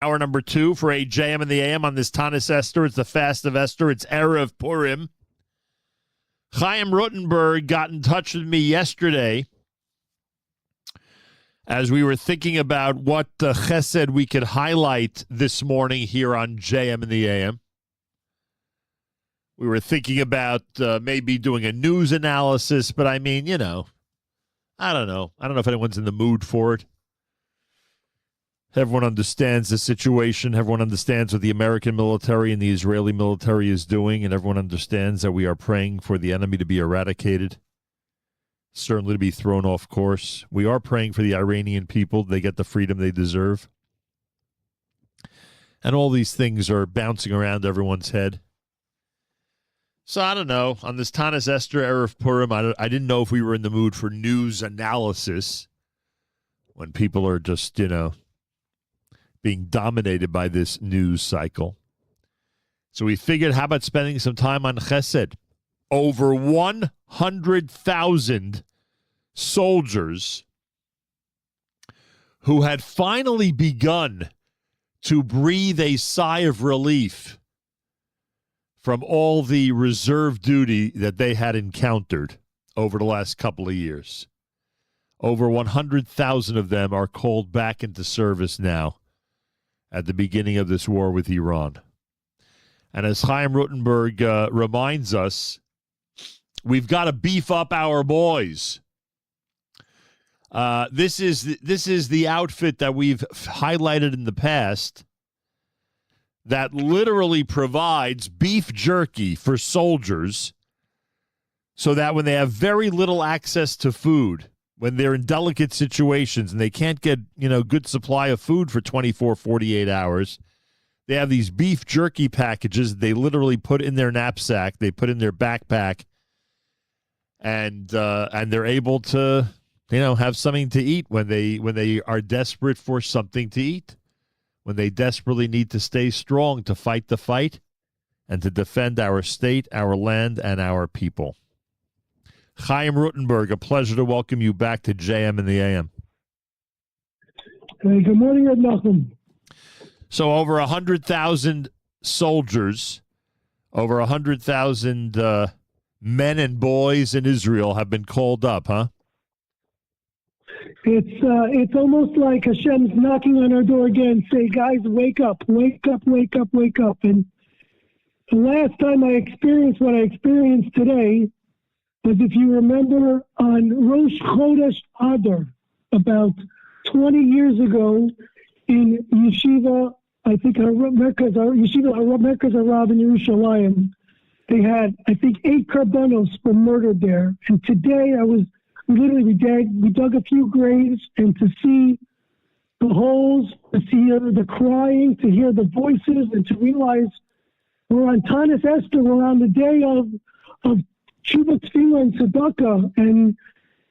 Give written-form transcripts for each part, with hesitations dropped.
Hour number 2 for a JM and the AM on this Tanis Esther. It's the Fast of Esther. It's Erev Purim. Chaim Rutenberg got in touch with me yesterday as we were thinking about what chesed we could highlight this morning here on JM and the AM. We were thinking about maybe doing a news analysis, but I mean, I don't know. I don't know if anyone's in the mood for it. Everyone understands the situation. Everyone understands what the American military and the Israeli military is doing, and everyone understands that we are praying for the enemy to be eradicated, certainly to be thrown off course. We are praying for the Iranian people. They get the freedom they deserve. And all these things are bouncing around everyone's head. So I don't know. On this Tanis Esther Erev Purim, I didn't know if we were in the mood for news analysis when people are just, being dominated by this news cycle. So we figured, how about spending some time on chesed? Over 100,000 soldiers who had finally begun to breathe a sigh of relief from all the reserve duty that they had encountered over the last couple of years. Over 100,000 of them are called back into service now at the beginning of this war with Iran. And as Chaim Rutenberg reminds us, we've got to beef up our boys. This is the outfit that we've highlighted in the past that literally provides beef jerky for soldiers so that when they have very little access to food, when they're in delicate situations and they can't get, good supply of food for 24, 48 hours, they have these beef jerky packages they literally put in their knapsack, they put in their backpack, and they're able to, have something to eat when they are desperate for something to eat, when they desperately need to stay strong to fight the fight and to defend our state, our land, and our people. Chaim Rutenberg, a pleasure to welcome you back to JM and the AM. Hey, good morning, Nachum. So over 100,000 soldiers, over 100,000 men and boys in Israel have been called up, huh? It's almost like Hashem's knocking on our door again, say, guys, wake up, wake up, wake up, wake up. And the last time I experienced what I experienced today was, if you remember, on Rosh Chodesh Adar, about 20 years ago, in Yeshiva, I think Yeshiva Merkaz Arav in Yerushalayim, they had, I think, 8 karbanos were murdered there. And today we dug a few graves, and to see the holes, to hear the crying, to hear the voices, and to realize we're on Tanis Esther, we're on the day of Tshuva, Tefillah, and Tzedakah, and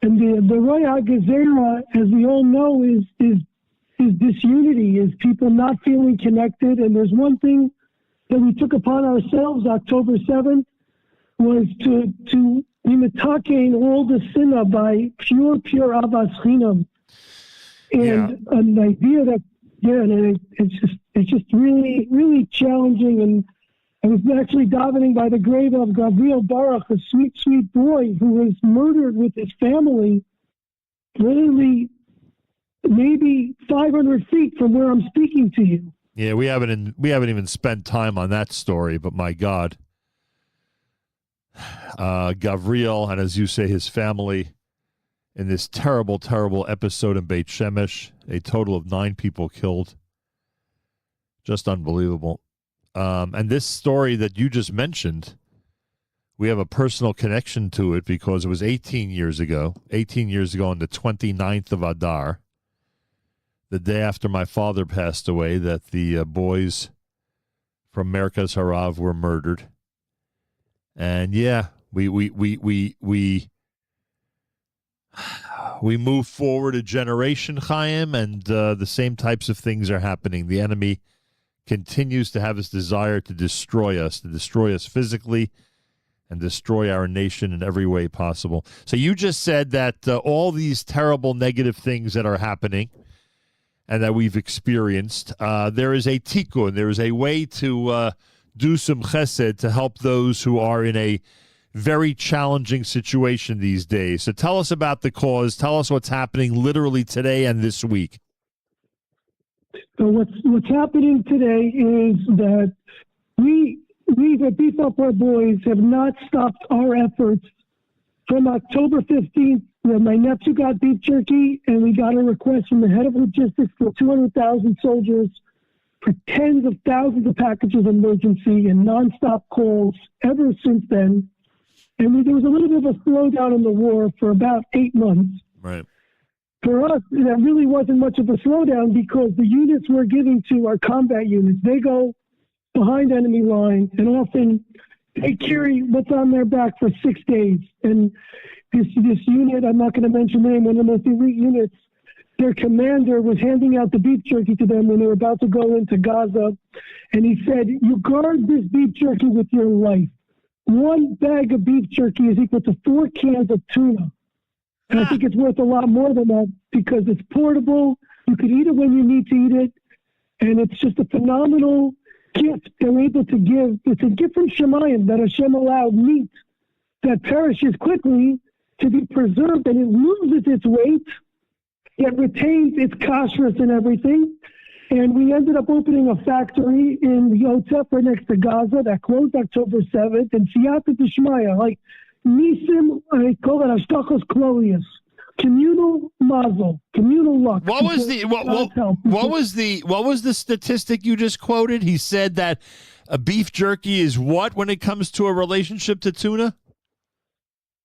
the Roy HaGezerah, as we all know, is disunity, is people not feeling connected. And there's one thing that we took upon ourselves, October 7th, was to imitaking all the sinna by pure avas chinam, and an idea that it's just really, really challenging. And I was actually davening by the grave of Gabriel Baruch, a sweet, sweet boy who was murdered with his family, literally maybe 500 feet from where I'm speaking to you. Yeah, we haven't even spent time on that story, but my God, Gabriel, and as you say, his family, in this terrible, terrible episode in Beit Shemesh, a total of 9 people killed. Just unbelievable. And this story that you just mentioned, we have a personal connection to it because it was 18 years ago on the 29th of Adar, the day after my father passed away, that the boys from Merkaz Harav were murdered. And yeah, we move forward a generation, Chaim, and the same types of things are happening. The enemy continues to have this desire to destroy us physically and destroy our nation in every way possible. So you just said that all these terrible negative things that are happening, and that we've experienced. There is a tikkun. There is a way to do some chesed to help those who are in a very challenging situation these days. So tell us about the cause. Tell us what's happening literally today and this week. So what's happening today is that we at Beef Up Our Boys have not stopped our efforts from October 15th, when my nephew got beef jerky, and we got a request from the head of logistics for 200,000 soldiers for tens of thousands of packages of emergency and nonstop calls ever since then. And there was a little bit of a slowdown in the war for about 8 months. Right. For us, that really wasn't much of a slowdown because the units we're giving to our combat units, they go behind enemy lines, and often they carry what's on their back for 6 days. And this unit, I'm not going to mention the name, one of the most elite units, their commander was handing out the beef jerky to them when they were about to go into Gaza. And he said, you guard this beef jerky with your life. 1 bag of beef jerky is equal to 4 cans of tuna. And I think it's worth a lot more than that because it's portable. You can eat it when you need to eat it. And it's just a phenomenal gift they're able to give. It's a gift from Shemayim that Hashem allowed meat that perishes quickly to be preserved, and it loses its weight, yet retains its kashrus and everything. And we ended up opening a factory in the Yotzef right next to Gaza that closed October 7th. And Siyata Dishmaya, like Nisim, I call it Ashtachos Klolius. Communal mazel, communal luck. What was the statistic you just quoted? He said that a beef jerky is what when it comes to a relationship to tuna?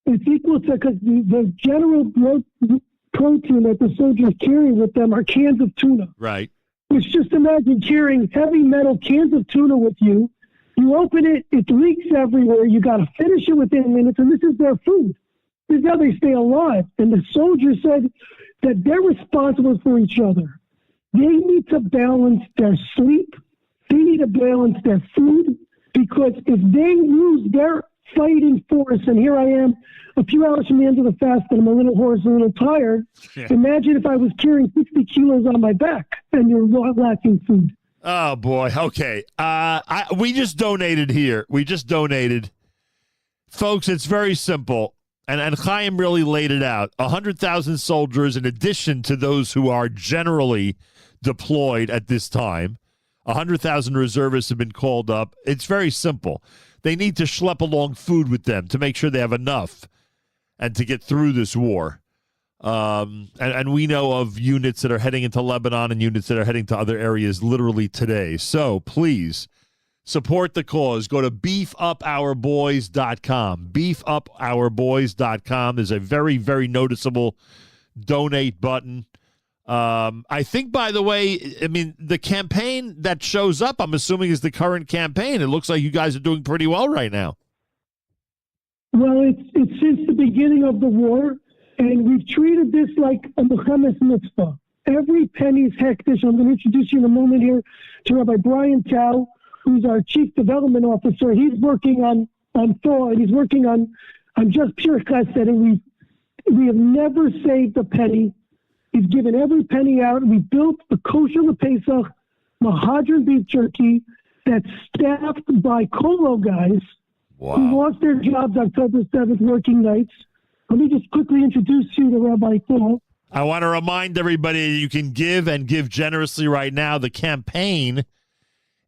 It's equal to, because the general protein that the soldiers carry with them are cans of tuna. Right. Which, just imagine carrying heavy metal cans of tuna with you. You open it, it leaks everywhere. You got to finish it within minutes, and this is their food. This is how they stay alive. And the soldiers said that they're responsible for each other. They need to balance their sleep. They need to balance their food, because if they lose their fighting force, and here I am a few hours from the end of the fast and I'm a little hoarse, a little tired. Yeah. Imagine if I was carrying 60 kilos on my back and you're lacking food. Oh, boy. Okay. We just donated here. We just donated. Folks, it's very simple. And Chaim really laid it out. 100,000 soldiers in addition to those who are generally deployed at this time. 100,000 reservists have been called up. It's very simple. They need to schlep along food with them to make sure they have enough and to get through this war. And we know of units that are heading into Lebanon and units that are heading to other areas literally today. So please support the cause. Go to beefupourboys.com. Beefupourboys.com. There's a very, very noticeable donate button. I think, by the way, I mean, the campaign that shows up, I'm assuming, is the current campaign. It looks like you guys are doing pretty well right now. Well, it's since the beginning of the war, and we've treated this like a Mechemes mitzvah. Every penny's hektish. I'm going to introduce you in a moment here to Rabbi Brian Tao, who's our Chief Development Officer. He's working on thaw, and he's working on just pure chesed, and we have never saved a penny. He's given every penny out. We built the kosher LePesach Mahadran beef jerky that's staffed by Colo guys who lost their jobs October 7th working nights. Let me just quickly introduce you to Rabbi Paul. I want to remind everybody that you can give and give generously right now. The campaign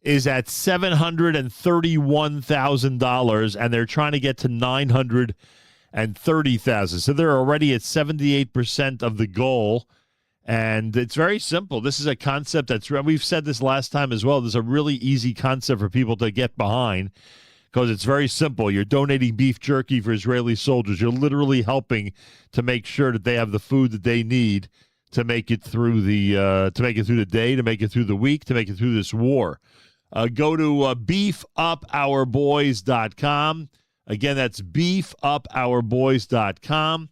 is at $731,000, and they're trying to get to $930,000. So they're already at 78% of the goal, and it's very simple. This is a concept we've said this last time as well. There's a really easy concept for people to get behind because it's very simple. You're donating beef jerky for Israeli soldiers. You're literally helping to make sure that they have the food that they need to make it through the day, to make it through the week, to make it through this war. Go to beefupourboys.com. Again, that's beefupourboys.com,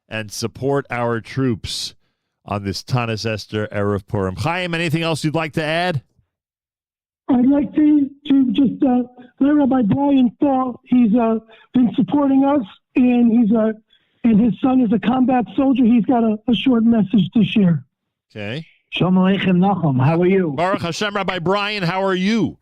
and support our troops on this Tanis Esther Erev Purim. Chaim, anything else you'd like to add? I'd like to just let Rabbi Brian Fall. He's been supporting us, and and his son is a combat soldier. He's got a short message to share. Okay. Shalom Aleichem, Nachum. How are you? Baruch Hashem, Rabbi Brian, how are you?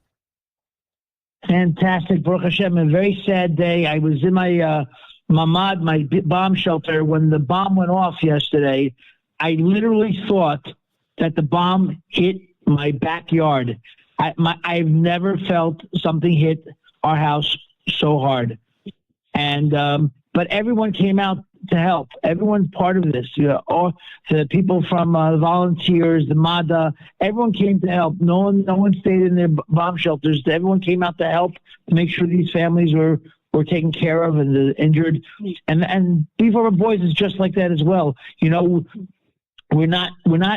Fantastic, Baruch Hashem. A very sad day. I was in my mamad, my bomb shelter, when the bomb went off yesterday. I literally thought that the bomb hit my backyard. I've never felt something hit our house so hard. And but everyone came out to help. Everyone's part of this. All the people from the volunteers, the MADA, everyone came to help. No one stayed in their bomb shelters. Everyone came out to help to make sure these families were taken care of and the injured. And Beef Over Boys is just like that as well. We're not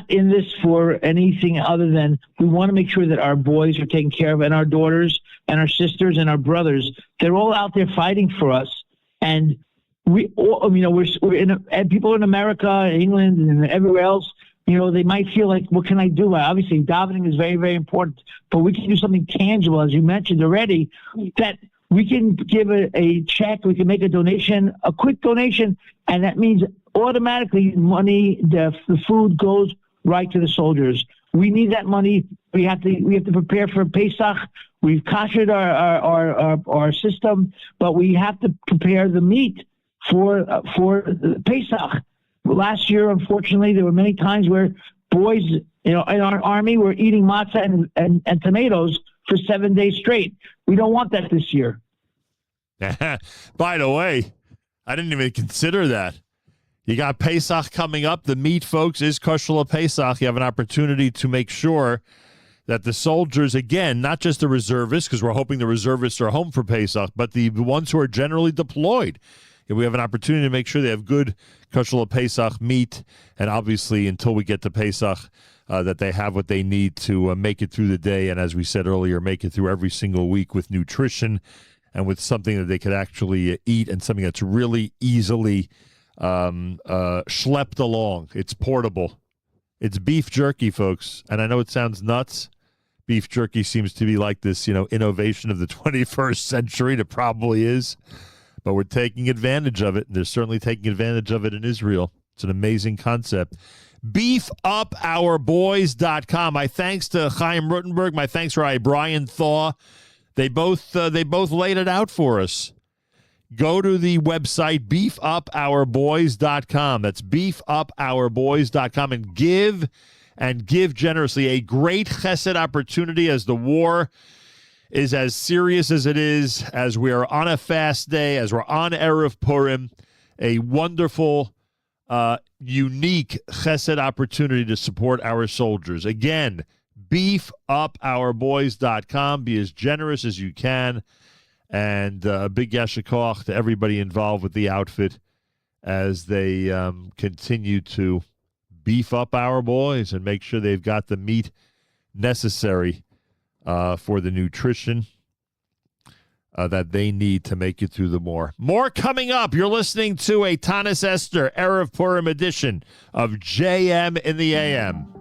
in this for anything other than we want to make sure that our boys are taken care of, and our daughters and our sisters and our brothers. They're all out there fighting for us. And we all, and people in America, England, and everywhere else, they might feel like, what can I do? Obviously, davening is very, very important, but we can do something tangible, as you mentioned already, that we can give a check, we can make a donation, a quick donation, and that means automatically money, the food goes right to the soldiers. We need that money. We have to prepare for Pesach. We've kashered our system, but we have to prepare the meat for Pesach. Last year, unfortunately, there were many times where boys, in our army were eating matzah and tomatoes for 7 days straight. We don't want that this year. By the way, I didn't even consider that. You got Pesach coming up. The meat, folks, is kosher Pesach. You have an opportunity to make sure that the soldiers, again, not just the reservists, because we're hoping the reservists are home for Pesach, but the ones who are generally deployed. We have an opportunity to make sure they have good kosher Pesach meat, and obviously, until we get to Pesach, that they have what they need to make it through the day, and as we said earlier, make it through every single week with nutrition and with something that they could actually eat, and something that's really easily schlepped along. It's portable. It's beef jerky, folks, and I know it sounds nuts. Beef jerky seems to be like this, innovation of the 21st century. It probably is. But we're taking advantage of it, and they're certainly taking advantage of it in Israel. It's an amazing concept. BeefUpOurBoys.com. My thanks to Chaim Rutenberg. My thanks to Brian Thaw. They both laid it out for us. Go to the website, BeefUpOurBoys.com. That's BeefUpOurBoys.com, and give generously. A great chesed opportunity as the war is as serious as it is, as we are on a fast day, as we're on Erev Purim, a wonderful, unique chesed opportunity to support our soldiers. Again, BeefUpOurBoys.com. Be as generous as you can. And a big yasher koach to everybody involved with the outfit as they continue to beef up our boys and make sure they've got the meat necessary for the nutrition that they need to make it through the war. More coming up. You're listening to a Tanis Esther Erev Purim edition of JM in the AM.